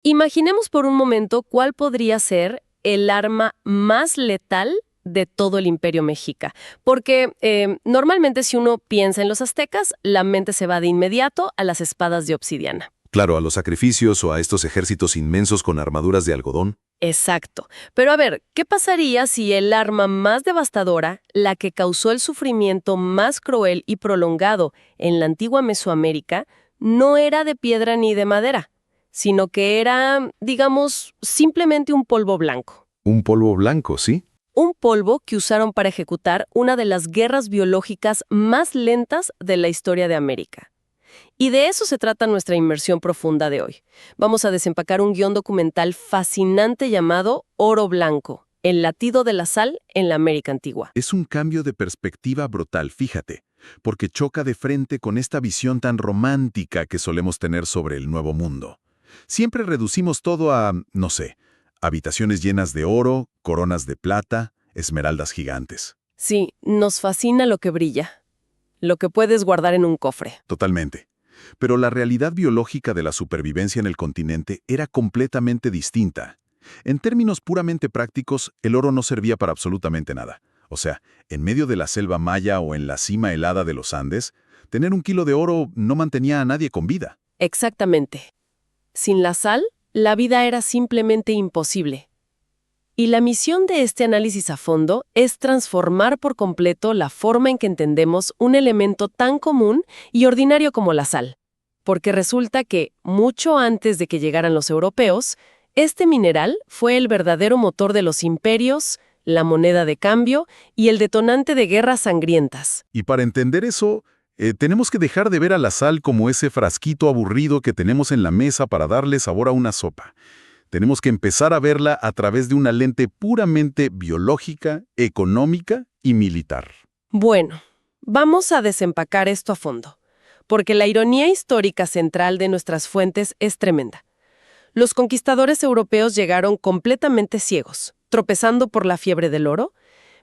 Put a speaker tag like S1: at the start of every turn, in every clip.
S1: Imaginemos por un momento cuál podría ser el arma más letal de todo el Imperio Mexica. Porque normalmente si uno piensa en los aztecas, la mente se va de inmediato a las espadas de obsidiana.
S2: Claro, a los sacrificios o a estos ejércitos inmensos con armaduras de algodón.
S1: Exacto. Pero a ver, ¿qué pasaría si el arma más devastadora, la que causó el sufrimiento más cruel y prolongado en la antigua Mesoamérica, no era de piedra ni de madera, sino que era, digamos, simplemente un polvo blanco?
S2: Un polvo blanco, ¿sí?
S1: Un polvo que usaron para ejecutar una de las guerras biológicas más lentas de la historia de América. Y de eso se trata nuestra inmersión profunda de hoy. Vamos a desempacar un guión documental fascinante llamado Oro Blanco, el latido de la sal en la América antigua.
S3: Es un cambio de perspectiva brutal, fíjate, porque choca de frente con esta visión tan romántica que solemos tener sobre el Nuevo Mundo. Siempre reducimos todo a, no sé, habitaciones llenas de oro, coronas de plata, esmeraldas gigantes.
S1: Sí, nos fascina lo que brilla, lo que puedes guardar en un cofre.
S3: Totalmente. Pero la realidad biológica de la supervivencia en el continente era completamente distinta. En términos puramente prácticos, el oro no servía para absolutamente nada. O sea, en medio de la selva maya o en la cima helada de los Andes, tener 1 kilo de oro no mantenía a nadie con vida.
S1: Exactamente. Sin la sal, la vida era simplemente imposible. Y la misión de este análisis a fondo es transformar por completo la forma en que entendemos un elemento tan común y ordinario como la sal. Porque resulta que, mucho antes de que llegaran los europeos, este mineral fue el verdadero motor de los imperios, la moneda de cambio y el detonante de guerras sangrientas.
S3: Y para entender eso, tenemos que dejar de ver a la sal como ese frasquito aburrido que tenemos en la mesa para darle sabor a una sopa. Tenemos que empezar a verla a través de una lente puramente biológica, económica y militar.
S1: Bueno, vamos a desempacar esto a fondo, porque la ironía histórica central de nuestras fuentes es tremenda. Los conquistadores europeos llegaron completamente ciegos, tropezando por la fiebre del oro,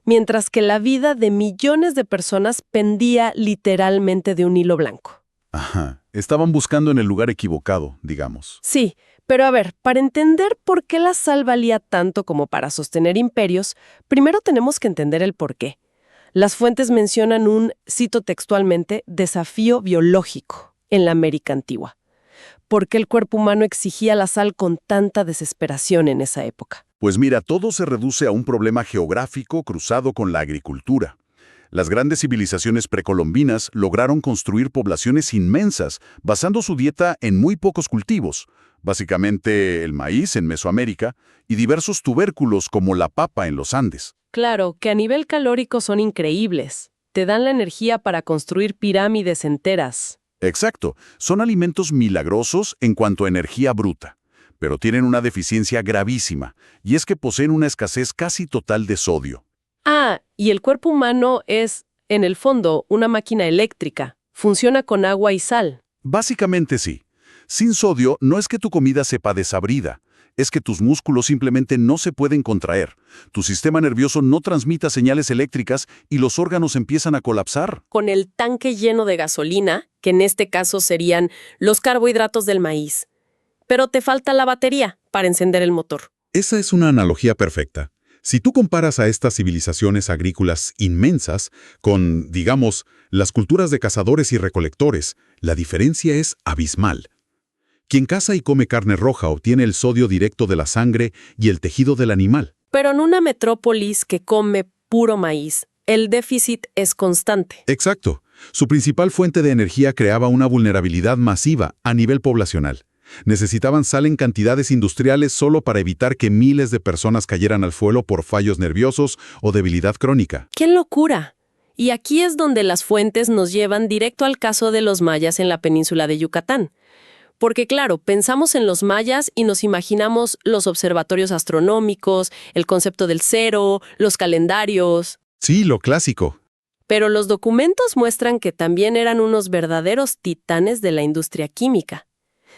S1: mientras que la vida de millones de personas pendía literalmente de un hilo blanco.
S3: Ajá, estaban buscando en el lugar equivocado, digamos.
S1: Sí, pero a ver, para entender por qué la sal valía tanto como para sostener imperios, primero tenemos que entender el porqué. Las fuentes mencionan un, cito textualmente, desafío biológico en la América antigua. ¿Por qué el cuerpo humano exigía la sal con tanta desesperación en esa época?
S3: Pues mira, todo se reduce a un problema geográfico cruzado con la agricultura. Las grandes civilizaciones precolombinas lograron construir poblaciones inmensas, basando su dieta en muy pocos cultivos, básicamente el maíz en Mesoamérica y diversos tubérculos como la papa en los Andes.
S1: Claro, que a nivel calórico son increíbles. Te dan la energía para construir pirámides enteras.
S3: Exacto, son alimentos milagrosos en cuanto a energía bruta, pero tienen una deficiencia gravísima, y es que poseen una escasez casi total de sodio.
S1: Ah, y el cuerpo humano es, en el fondo, una máquina eléctrica. Funciona con agua y sal.
S3: Básicamente sí. Sin sodio no es que tu comida sepa desabrida, es que tus músculos simplemente no se pueden contraer. Tu sistema nervioso no transmite señales eléctricas y los órganos empiezan a colapsar.
S1: Con el tanque lleno de gasolina, que en este caso serían los carbohidratos del maíz. Pero te falta la batería para encender el motor.
S4: Esa es una analogía perfecta. Si tú comparas a estas civilizaciones agrícolas inmensas con, digamos, las culturas de cazadores y recolectores, la diferencia es abismal. Quien caza y come carne roja obtiene el sodio directo de la sangre y el tejido del animal.
S1: Pero en una metrópolis que come puro maíz, el déficit es constante.
S4: Exacto. Su principal fuente de energía creaba una vulnerabilidad masiva a nivel poblacional. Necesitaban sal en cantidades industriales solo para evitar que miles de personas cayeran al suelo por fallos nerviosos o debilidad crónica.
S1: ¡Qué locura! Y aquí es donde las fuentes nos llevan directo al caso de los mayas en la península de Yucatán. Porque claro, pensamos en los mayas y nos imaginamos los observatorios astronómicos, el concepto del cero, los calendarios.
S4: Sí, lo clásico.
S1: Pero los documentos muestran que también eran unos verdaderos titanes de la industria química.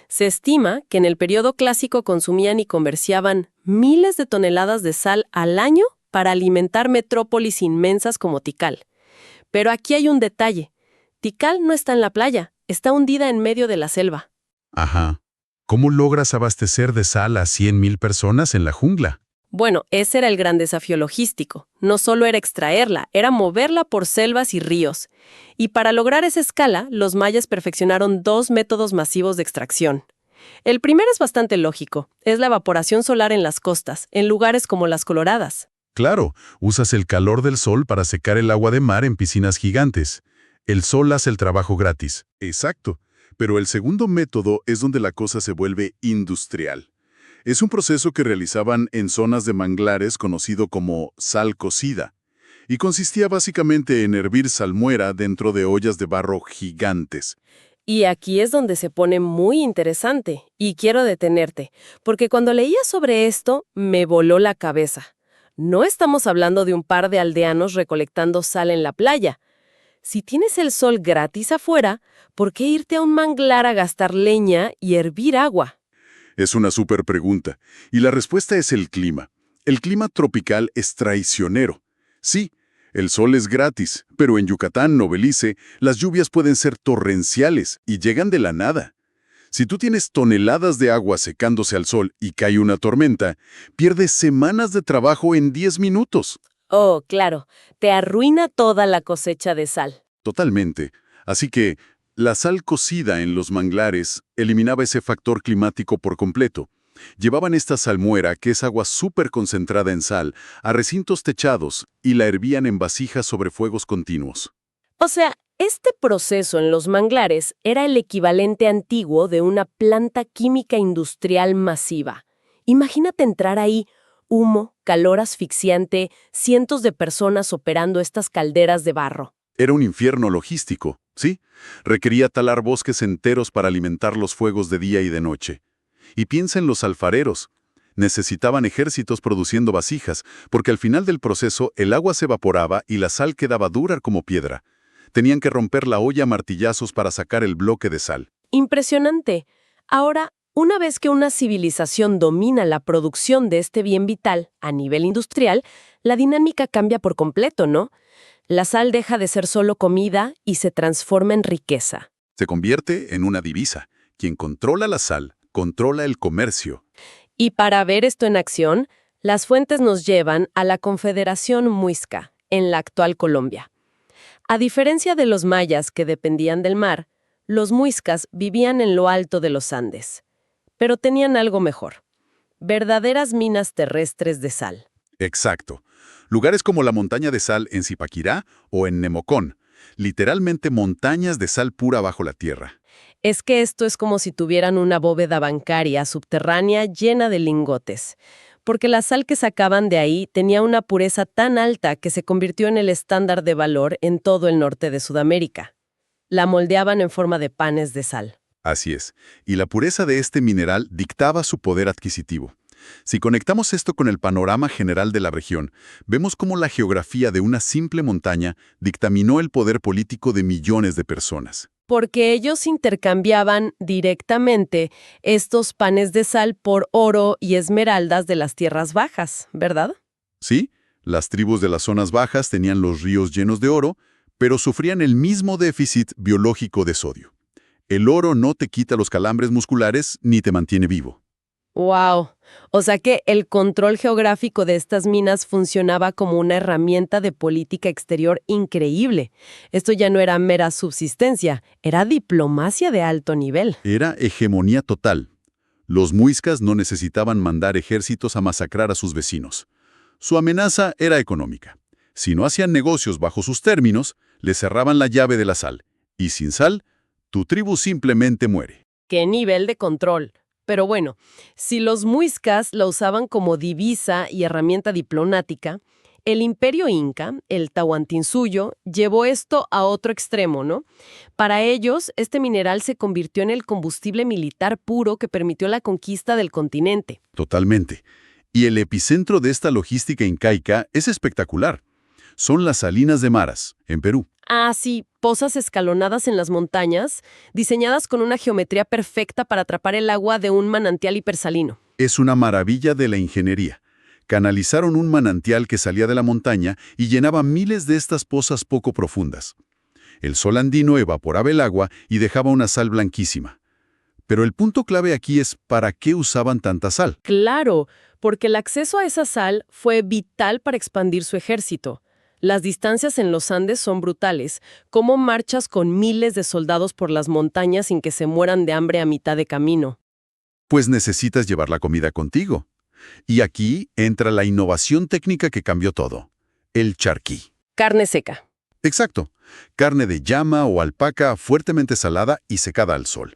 S1: Se estima que en el periodo clásico consumían y comerciaban miles de toneladas de sal al año para alimentar metrópolis inmensas como Tikal. Pero aquí hay un detalle. Tikal no está en la playa, está hundida en medio de la selva.
S4: Ajá.
S3: ¿Cómo logras abastecer de sal a 100.000 personas en la jungla?
S1: Bueno, ese era el gran desafío logístico. No solo era extraerla, era moverla por selvas y ríos. Y para lograr esa escala, los mayas perfeccionaron 2 métodos masivos de extracción. El primero es bastante lógico, es la evaporación solar en las costas, en lugares como las Coloradas.
S3: Claro, usas el calor del sol para secar el agua de mar en piscinas gigantes. El sol hace el trabajo gratis. Exacto. Pero el segundo método es donde la cosa se vuelve industrial. Es un proceso que realizaban en zonas de manglares conocido como sal cocida, y consistía básicamente en hervir salmuera dentro de ollas de barro gigantes.
S1: Y aquí es donde se pone muy interesante, y quiero detenerte, porque cuando leía sobre esto, me voló la cabeza. No estamos hablando de un par de aldeanos recolectando sal en la playa. Si tienes el sol gratis afuera, ¿por qué irte a un manglar a gastar leña y hervir agua?
S3: Es una súper pregunta, y la respuesta es el clima. El clima tropical es traicionero. Sí, el sol es gratis, pero en Yucatán o Belice, las lluvias pueden ser torrenciales y llegan de la nada. Si tú tienes toneladas de agua secándose al sol y cae una tormenta, pierdes semanas de trabajo en 10 minutos.
S1: Oh, claro, te arruina toda la cosecha de sal.
S3: Totalmente. Así que la sal cocida en los manglares eliminaba ese factor climático por completo. Llevaban esta salmuera, que es agua súper concentrada en sal, a recintos techados y la hervían en vasijas sobre fuegos continuos.
S1: O sea, este proceso en los manglares era el equivalente antiguo de una planta química industrial masiva. Imagínate entrar ahí, humo, calor asfixiante, cientos de personas operando estas calderas de barro.
S3: Era un infierno logístico, ¿sí? Requería talar bosques enteros para alimentar los fuegos de día y de noche. Y piensa en los alfareros. Necesitaban ejércitos produciendo vasijas, porque al final del proceso el agua se evaporaba y la sal quedaba dura como piedra. Tenían que romper la olla a martillazos para sacar el bloque de sal.
S1: Impresionante. Ahora, una vez que una civilización domina la producción de este bien vital a nivel industrial, la dinámica cambia por completo, ¿no? La sal deja de ser solo comida y se transforma en riqueza.
S3: Se convierte en una divisa. Quien controla la sal, controla el comercio.
S1: Y para ver esto en acción, las fuentes nos llevan a la Confederación Muisca, en la actual Colombia. A diferencia de los mayas que dependían del mar, los muiscas vivían en lo alto de los Andes. Pero tenían algo mejor: verdaderas minas terrestres de sal.
S3: Exacto. Lugares como la montaña de sal en Zipaquirá o en Nemocón, literalmente montañas de sal pura bajo la tierra.
S1: Es que esto es como si tuvieran una bóveda bancaria subterránea llena de lingotes, porque la sal que sacaban de ahí tenía una pureza tan alta que se convirtió en el estándar de valor en todo el norte de Sudamérica. La moldeaban en forma de panes de sal.
S3: Así es, y la pureza de este mineral dictaba su poder adquisitivo. Si conectamos esto con el panorama general de la región, vemos cómo la geografía de una simple montaña dictaminó el poder político de millones de personas.
S1: Porque ellos intercambiaban directamente estos panes de sal por oro y esmeraldas de las tierras bajas, ¿verdad?
S3: Sí, las tribus de las zonas bajas tenían los ríos llenos de oro, pero sufrían el mismo déficit biológico de sodio. El oro no te quita los calambres musculares ni te mantiene vivo.
S1: ¡Wow! O sea que el control geográfico de estas minas funcionaba como una herramienta de política exterior increíble. Esto ya no era mera subsistencia, era diplomacia de alto nivel.
S3: Era hegemonía total. Los muiscas no necesitaban mandar ejércitos a masacrar a sus vecinos. Su amenaza era económica. Si no hacían negocios bajo sus términos, les cerraban la llave de la sal. Y sin sal, tu tribu simplemente muere.
S1: ¡Qué nivel de control! Pero bueno, si los muiscas la usaban como divisa y herramienta diplomática, el imperio inca, el Tahuantinsuyo, llevó esto a otro extremo, ¿no? Para ellos, este mineral se convirtió en el combustible militar puro que permitió la conquista del continente.
S3: Totalmente. Y el epicentro de esta logística incaica es espectacular. Son las Salinas de Maras, en Perú.
S1: Ah, sí, pozas escalonadas en las montañas, diseñadas con una geometría perfecta para atrapar el agua de un manantial hipersalino.
S3: Es una maravilla de la ingeniería. Canalizaron un manantial que salía de la montaña y llenaba miles de estas pozas poco profundas. El sol andino evaporaba el agua y dejaba una sal blanquísima. Pero el punto clave aquí es ¿para qué usaban tanta sal?
S1: Claro, porque el acceso a esa sal fue vital para expandir su ejército. Las distancias en los Andes son brutales, como marchas con miles de soldados por las montañas sin que se mueran de hambre a mitad de camino.
S3: Pues necesitas llevar la comida contigo. Y aquí entra la innovación técnica que cambió todo. El charquí.
S1: Carne seca.
S3: Exacto. Carne de llama o alpaca fuertemente salada y secada al sol.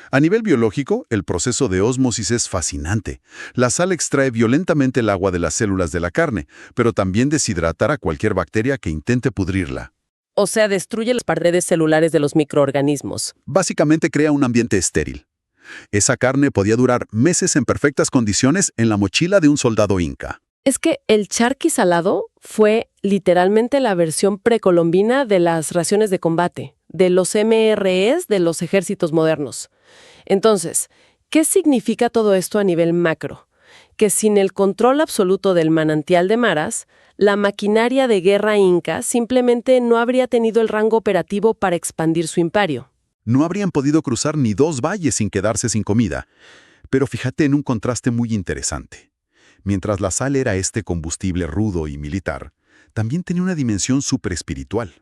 S3: A nivel biológico, el proceso de ósmosis es fascinante. La sal extrae violentamente el agua de las células de la carne, pero también deshidratará a cualquier bacteria que intente pudrirla.
S1: O sea, destruye las paredes celulares de los microorganismos.
S3: Básicamente crea un ambiente estéril. Esa carne podía durar meses en perfectas condiciones en la mochila de un soldado inca.
S1: Es que el charqui salado fue literalmente la versión precolombina de las raciones de combate, de los MREs de los ejércitos modernos. Entonces, ¿qué significa todo esto a nivel macro? Que sin el control absoluto del manantial de Maras, la maquinaria de guerra inca simplemente no habría tenido el rango operativo para expandir su imperio.
S3: No habrían podido cruzar ni 2 valles sin quedarse sin comida. Pero fíjate en un contraste muy interesante. Mientras la sal era este combustible rudo y militar, también tenía una dimensión superespiritual.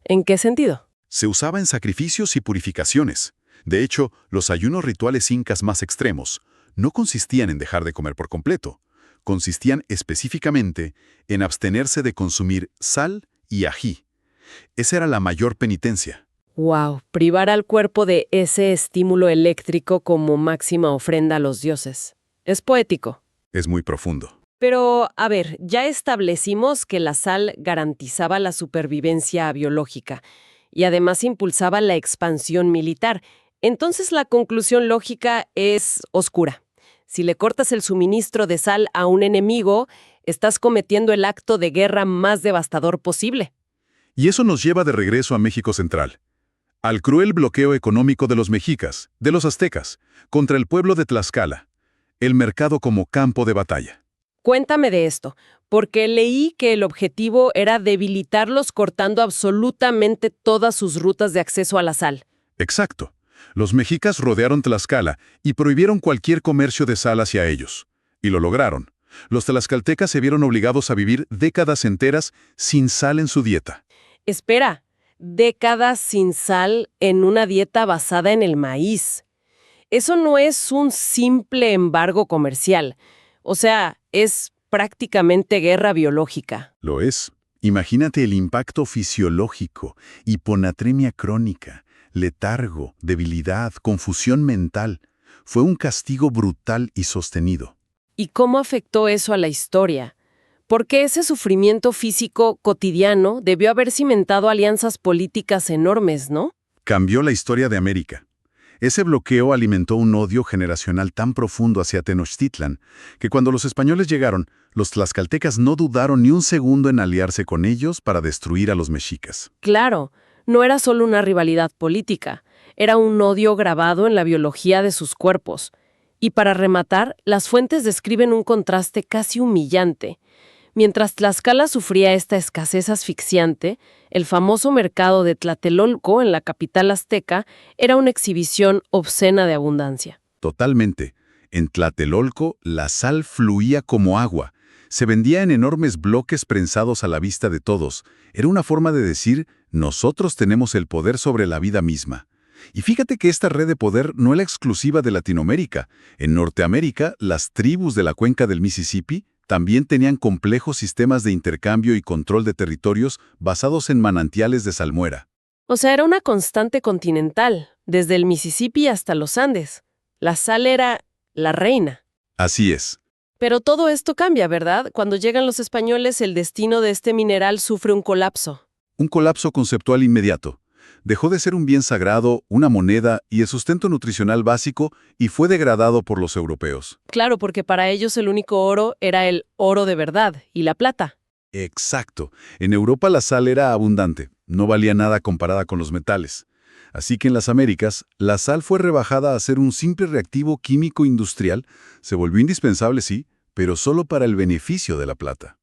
S1: ¿En qué sentido?
S3: Se usaba en sacrificios y purificaciones. De hecho, los ayunos rituales incas más extremos no consistían en dejar de comer por completo. Consistían específicamente en abstenerse de consumir sal y ají. Esa era la mayor penitencia.
S1: ¡Wow! Privar al cuerpo de ese estímulo eléctrico como máxima ofrenda a los dioses. Es poético.
S3: Es muy profundo.
S1: Pero, a ver, ya establecimos que la sal garantizaba la supervivencia biológica y además impulsaba la expansión militar. Entonces la conclusión lógica es oscura. Si le cortas el suministro de sal a un enemigo, estás cometiendo el acto de guerra más devastador posible.
S3: Y eso nos lleva de regreso a México Central, al cruel bloqueo económico de los mexicas, de los aztecas, contra el pueblo de Tlaxcala, el mercado como campo de batalla.
S1: Cuéntame de esto, porque leí que el objetivo era debilitarlos cortando absolutamente todas sus rutas de acceso a la sal.
S3: Exacto. Los mexicas rodearon Tlaxcala y prohibieron cualquier comercio de sal hacia ellos. Y lo lograron. Los tlaxcaltecas se vieron obligados a vivir décadas enteras sin sal en su dieta.
S1: Espera, décadas sin sal en una dieta basada en el maíz. Eso no es un simple embargo comercial. O sea, es prácticamente guerra biológica.
S3: Lo es. Imagínate el impacto fisiológico, hiponatremia crónica, letargo, debilidad, confusión mental. Fue un castigo brutal y sostenido.
S1: ¿Y cómo afectó eso a la historia? Porque ese sufrimiento físico cotidiano debió haber cimentado alianzas políticas enormes, ¿no?
S3: Cambió la historia de América. Ese bloqueo alimentó un odio generacional tan profundo hacia Tenochtitlan que cuando los españoles llegaron, los tlaxcaltecas no dudaron ni un segundo en aliarse con ellos para destruir a los mexicas.
S1: Claro, no era solo una rivalidad política, era un odio grabado en la biología de sus cuerpos. Y para rematar, las fuentes describen un contraste casi humillante. Mientras Tlaxcala sufría esta escasez asfixiante, el famoso mercado de Tlatelolco, en la capital azteca, era una exhibición obscena de abundancia.
S3: Totalmente. En Tlatelolco, la sal fluía como agua. Se vendía en enormes bloques prensados a la vista de todos. Era una forma de decir, nosotros tenemos el poder sobre la vida misma. Y fíjate que esta red de poder no era exclusiva de Latinoamérica. En Norteamérica, las tribus de la cuenca del Mississippi también tenían complejos sistemas de intercambio y control de territorios basados en manantiales de salmuera.
S1: O sea, era una constante continental, desde el Mississippi hasta los Andes. La sal era la reina.
S3: Así es.
S1: Pero todo esto cambia, ¿verdad? Cuando llegan los españoles, el destino de este mineral sufre un colapso.
S3: Un colapso conceptual inmediato. Dejó de ser un bien sagrado, una moneda y el sustento nutricional básico y fue degradado por los europeos.
S1: Claro, porque para ellos el único oro era el oro de verdad y la plata.
S3: Exacto. En Europa la sal era abundante, no valía nada comparada con los metales. Así que en las Américas, la sal fue rebajada a ser un simple reactivo químico industrial. Se volvió indispensable, sí, pero solo para el beneficio de la plata.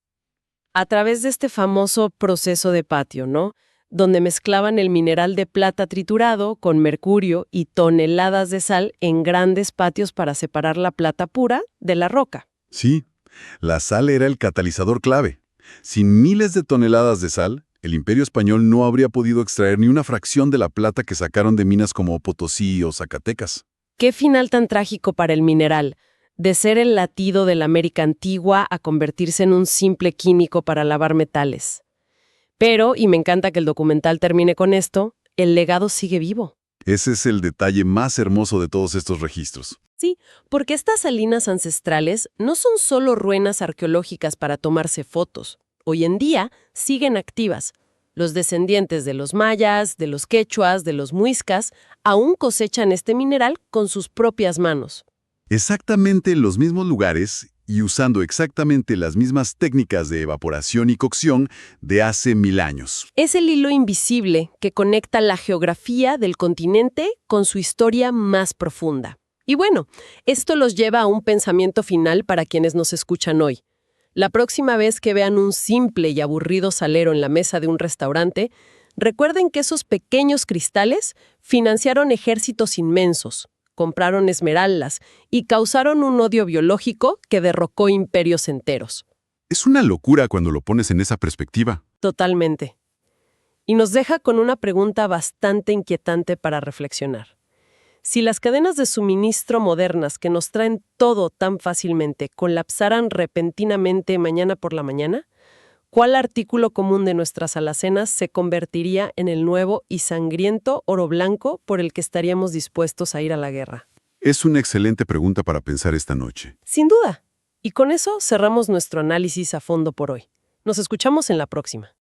S1: A través de este famoso proceso de Patio, ¿no? donde mezclaban el mineral de plata triturado con mercurio y toneladas de sal en grandes patios para separar la plata pura de la roca.
S3: Sí, la sal era el catalizador clave. Sin miles de toneladas de sal, el Imperio Español no habría podido extraer ni una fracción de la plata que sacaron de minas como Potosí o Zacatecas.
S1: Qué final tan trágico para el mineral, de ser el latido de la América antigua a convertirse en un simple químico para lavar metales. Pero, y me encanta que el documental termine con esto, el legado sigue vivo.
S3: Ese es el detalle más hermoso de todos estos registros.
S1: Sí, porque estas salinas ancestrales no son solo ruinas arqueológicas para tomarse fotos. Hoy en día siguen activas. Los descendientes de los mayas, de los quechuas, de los muiscas, aún cosechan este mineral con sus propias manos.
S3: Exactamente en los mismos lugares y usando exactamente las mismas técnicas de evaporación y cocción de hace 1000 años.
S1: Es el hilo invisible que conecta la geografía del continente con su historia más profunda. Y bueno, esto los lleva a un pensamiento final para quienes nos escuchan hoy. La próxima vez que vean un simple y aburrido salero en la mesa de un restaurante, recuerden que esos pequeños cristales financiaron ejércitos inmensos, compraron esmeraldas y causaron un odio biológico que derrocó imperios enteros.
S3: Es una locura cuando lo pones en esa perspectiva.
S1: Totalmente. Y nos deja con una pregunta bastante inquietante para reflexionar. Si las cadenas de suministro modernas que nos traen todo tan fácilmente colapsaran repentinamente mañana por la mañana, ¿cuál artículo común de nuestras alacenas se convertiría en el nuevo y sangriento oro blanco por el que estaríamos dispuestos a ir a la guerra?
S3: Es una excelente pregunta para pensar esta noche.
S1: Sin duda. Y con eso cerramos nuestro análisis a fondo por hoy. Nos escuchamos en la próxima.